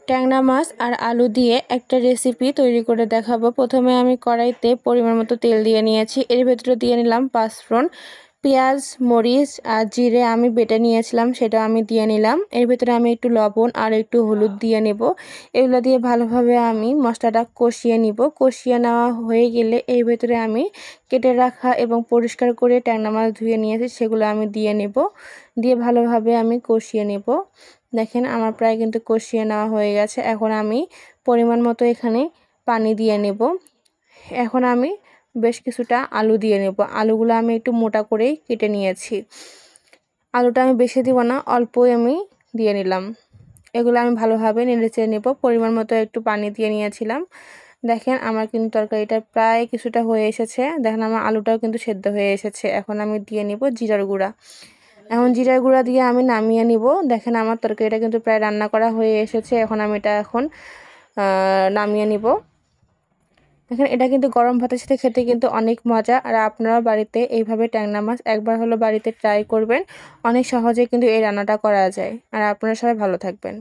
ট্যাংরা মাছ আর আলু দিয়ে একটা রেসিপি তৈরি করে দেখাবো। প্রথমে আমি কড়াইতে পরিমাণ মতো তেল দিয়ে নিয়েছি। এর ভেতরে দিয়ে নিলাম পাঁচফোড়ন, পেঁয়াজ, মরিচ আর জিরে আমি বেটে নিয়েছিলাম, সেটা আমি দিয়ে নিলাম। এর ভেতরে আমি একটু লবণ আর একটু হলুদ দিয়ে নেব। এগুলো দিয়ে ভালোভাবে আমি মশলাটা কষিয়ে নিব। কষিয়ে নেওয়া হয়ে গেলে এর ভেতরে আমি কেটে রাখা এবং পরিষ্কার করে ট্যাংরা মাছ ধুয়ে নিয়েছি, সেগুলো আমি দিয়ে নেব। দিয়ে ভালোভাবে আমি কষিয়ে নেব। দেখেন আমার প্রায় কিন্তু কষিয়ে নেওয়া হয়ে গেছে। এখন আমি পরিমাণ মতো এখানে পানি দিয়ে নেব। এখন আমি বেশ কিছুটা আলু দিয়ে নেব। আলুগুলো আমি একটু মোটা করেই কেটে নিয়েছি। আলুটা আমি বেশি দিব না, অল্পই আমি দিয়ে নিলাম। এগুলো আমি ভালোভাবে নেড়েচেড়ে নেব। পরিমাণ মতো একটু পানি দিয়ে নিয়েছিলাম। দেখেন আমার কিন্তু তরকারিটা প্রায় কিছুটা হয়ে এসেছে। দেখেন আমার আলুটাও কিন্তু সেদ্ধ হয়ে এসেছে। এখন আমি দিয়ে নিব জিরার গুঁড়া। এখন জিরার গুঁড়া দিয়ে আমি নামিয়ে নিব। দেখেন আমার তরকারিটা কিন্তু প্রায় রান্না করা হয়ে এসেছে। এখন আমি এটা নামিয়ে নিব। দেখেন এটা কিন্তু গরম ভাতের সাথে খেতে কিন্তু অনেক মজা। আর আপনারাও বাড়িতে এইভাবে ট্যাংরা মাছ একবার হলো বাড়িতে ট্রাই করবেন। অনেক সহজে কিন্তু এই রান্নাটা করা যায়। আর আপনারা সবাই ভালো থাকবেন।